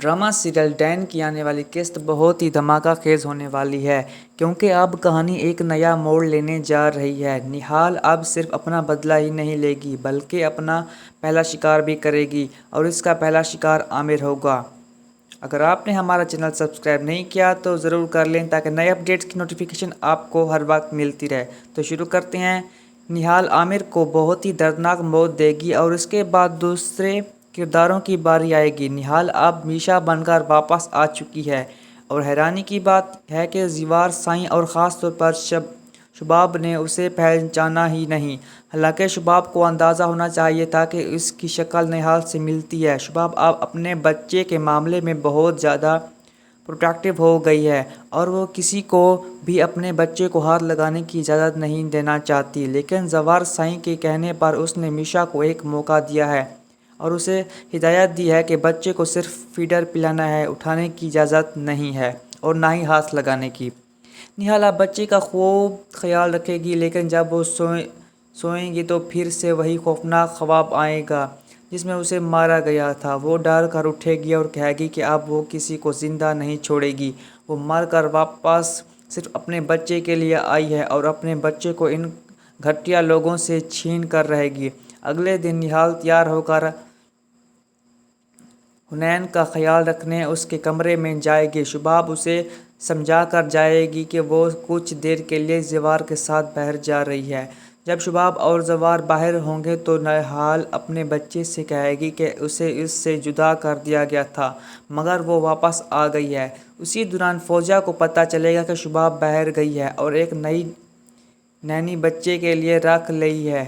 Drama serial ڈین کی آنے والی قسط بہت ہی دھماکہ خیز ہونے والی ہے کیونکہ اب کہانی ایک نیا موڑ لینے جا رہی ہے۔ نہال اب صرف اپنا بدلہ ہی نہیں لے گی بلکہ اپنا پہلا شکار بھی کرے گی اور اس کا پہلا شکار عامر ہوگا۔ اگر آپ نے ہمارا چینل سبسکرائب نہیں کیا تو ضرور کر لیں تاکہ نئے اپڈیٹس کی نوٹیفیکیشن آپ کو ہر وقت ملتی رہے۔ تو شروع کرتے ہیں۔ نہال عامر کو بہت ہی دردناک موت دے گی اور اس کے بعد دوسرے کرداروں کی باری آئے گی۔ نہال اب میشا بن کر واپس آ چکی ہے اور حیرانی کی بات ہے کہ زیور سائیں اور خاص طور پر شباب نے اسے پہچانا ہی نہیں۔ حالانکہ شباب کو اندازہ ہونا چاہیے تھا کہ اس کی شکل نہال سے ملتی ہے۔ شباب اب اپنے بچے کے معاملے میں بہت زیادہ پروٹیکٹیو ہو گئی ہے اور وہ کسی کو بھی اپنے بچے کو ہاتھ لگانے کی اجازت نہیں دینا چاہتی، لیکن زیور سائیں کے کہنے پر اس نے میشا کو ایک موقع دیا ہے اور اسے ہدایت دی ہے کہ بچے کو صرف فیڈر پلانا ہے، اٹھانے کی اجازت نہیں ہے اور نہ ہی ہاتھ لگانے کی۔ نہال اب بچے کا خوب خیال رکھے گی لیکن جب وہ سوئیں گی تو پھر سے وہی خوفناک خواب آئے گا جس میں اسے مارا گیا تھا۔ وہ ڈر کر اٹھے گی اور کہے گی کہ اب وہ کسی کو زندہ نہیں چھوڑے گی۔ وہ مر کر واپس صرف اپنے بچے کے لیے آئی ہے اور اپنے بچے کو ان گھٹیا لوگوں سے چھین کر رہے گی۔ اگلے دن نہال تیار ہو کر حنین کا خیال رکھنے اس کے کمرے میں جائے گی۔ شباب اسے سمجھا کر جائے گی کہ وہ کچھ دیر کے لیے زیور کے ساتھ باہر جا رہی ہے۔ جب شباب اور زیور باہر ہوں گے تو نہال اپنے بچے سے کہے گی کہ اسے اس سے جدا کر دیا گیا تھا مگر وہ واپس آ گئی ہے۔ اسی دوران فوزیہ کو پتہ چلے گا کہ شباب باہر گئی ہے اور ایک نئی نینی بچے کے لیے رکھ لی ہے،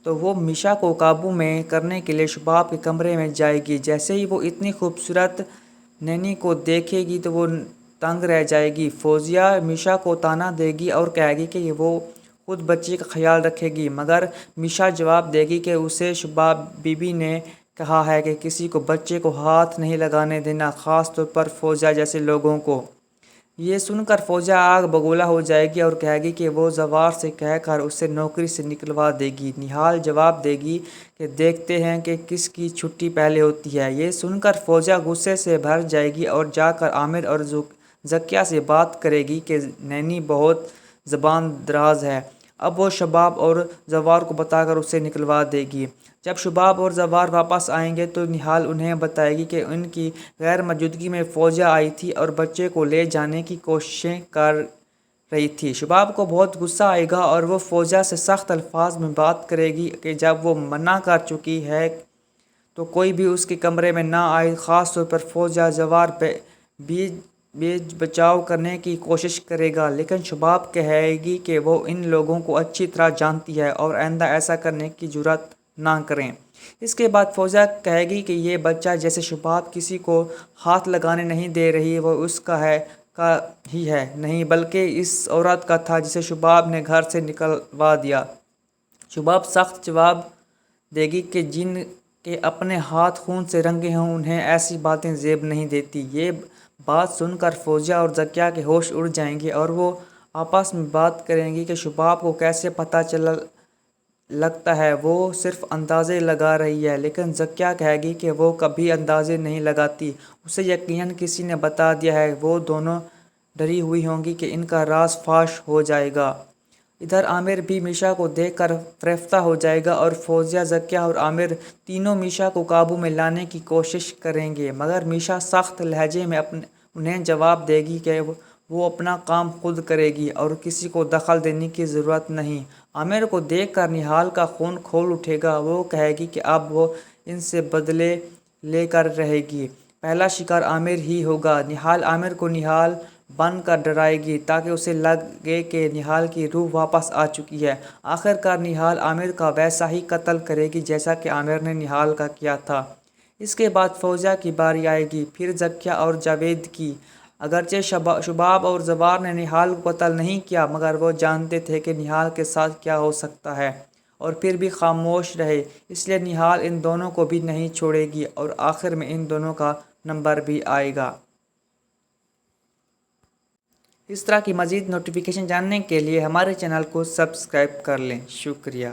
تو وہ میشا کو قابو میں کرنے کے لیے شباب کے کمرے میں جائے گی۔ جیسے ہی وہ اتنی خوبصورت نینی کو دیکھے گی تو وہ دنگ رہ جائے گی۔ فوزیہ میشا کو طعنہ دے گی اور کہے گی کہ وہ خود بچے کا خیال رکھے گی مگر میشا جواب دے گی کہ اسے شباب بیوی نے کہا ہے کہ کسی کو بچے کو ہاتھ نہیں لگانے دینا، خاص طور پر فوزیہ جیسے لوگوں کو۔ یہ سن کر فوزیہ آگ بگولا ہو جائے گی اور کہے گی کہ وہ زیور سے کہہ کر اسے نوکری سے نکلوا دے گی۔ نہال جواب دے گی کہ دیکھتے ہیں کہ کس کی چھٹی پہلے ہوتی ہے۔ یہ سن کر فوزیہ غصے سے بھر جائے گی اور جا کر عامر اور ذکیہ سے بات کرے گی کہ نینی بہت زبان دراز ہے۔ اب وہ شباب اور زیور کو بتا کر اسے نکلوا دے گی۔ جب شباب اور زیور واپس آئیں گے تو نہال انہیں بتائے گی کہ ان کی غیر موجودگی میں فوزیہ آئی تھی اور بچے کو لے جانے کی کوششیں کر رہی تھی۔ شباب کو بہت غصہ آئے گا اور وہ فوزیہ سے سخت الفاظ میں بات کرے گی کہ جب وہ منع کر چکی ہے تو کوئی بھی اس کے کمرے میں نہ آئے۔ خاص طور پر فوزیہ زیور بیچ بچاؤ کرنے کی کوشش کرے گا لیکن شباب کہے گی کہ وہ ان لوگوں کو اچھی طرح جانتی ہے اور آئندہ ایسا کرنے کی جرات نہ کریں۔ اس کے بعد فوزیہ کہے گی کہ یہ بچہ جسے شباب کسی کو ہاتھ لگانے نہیں دے رہی وہ اس کا ہی ہے نہیں بلکہ اس عورت کا تھا جسے شباب نے گھر سے نکلوا دیا۔ شباب سخت جواب دے گی کہ جن کے اپنے ہاتھ خون سے رنگے ہوں انہیں ایسی باتیں زیب نہیں دیتی۔ یہ بات سن کر فوزیہ اور ذکیہ کے ہوش اڑ جائیں گے اور وہ آپس میں بات کریں گی کہ شباب کو کیسے پتہ لگتا ہے وہ صرف اندازے لگا رہی ہے، لیکن ذکیہ کہے گی کہ وہ کبھی اندازے نہیں لگاتی، اسے یقیناً کسی نے بتا دیا ہے۔ وہ دونوں ڈری ہوئی ہوں گی کہ ان کا راز فاش ہو جائے گا۔ ادھر عامر بھی میشا کو دیکھ کر فریفتہ ہو جائے گا اور فوزیہ، ذکیہ اور عامر تینوں میشا کو قابو میں لانے کی کوشش کریں گے مگر میشا سخت لہجے میں انہیں جواب دے گی کہ وہ اپنا کام خود کرے گی اور کسی کو دخل دینے کی ضرورت نہیں۔ عامر کو دیکھ کر نہال کا خون کھول اٹھے گا۔ وہ کہے گی کہ اب وہ ان سے بدلے لے کر رہے گی، پہلا شکار عامر ہی ہوگا۔ نہال عامر کو نہال بن کر ڈرائے گی تاکہ اسے لگے کہ نہال کی روح واپس آ چکی ہے۔ آخر کار نہال عامر کا ویسا ہی قتل کرے گی جیسا کہ عامر نے نہال کا کیا تھا۔ اس کے بعد فوزیہ کی باری آئے گی، پھر ذکیہ اور جاوید کی۔ اگرچہ شباب اور زیور نے نہال کو قتل نہیں کیا مگر وہ جانتے تھے کہ نہال کے ساتھ کیا ہو سکتا ہے اور پھر بھی خاموش رہے، اس لیے نہال ان دونوں کو بھی نہیں چھوڑے گی اور آخر میں ان دونوں کا نمبر بھی آئے گا۔ اس طرح کی مزید نوٹیفیکیشن جاننے کے لیے ہمارے چینل کو سبسکرائب کر لیں۔ شکریہ۔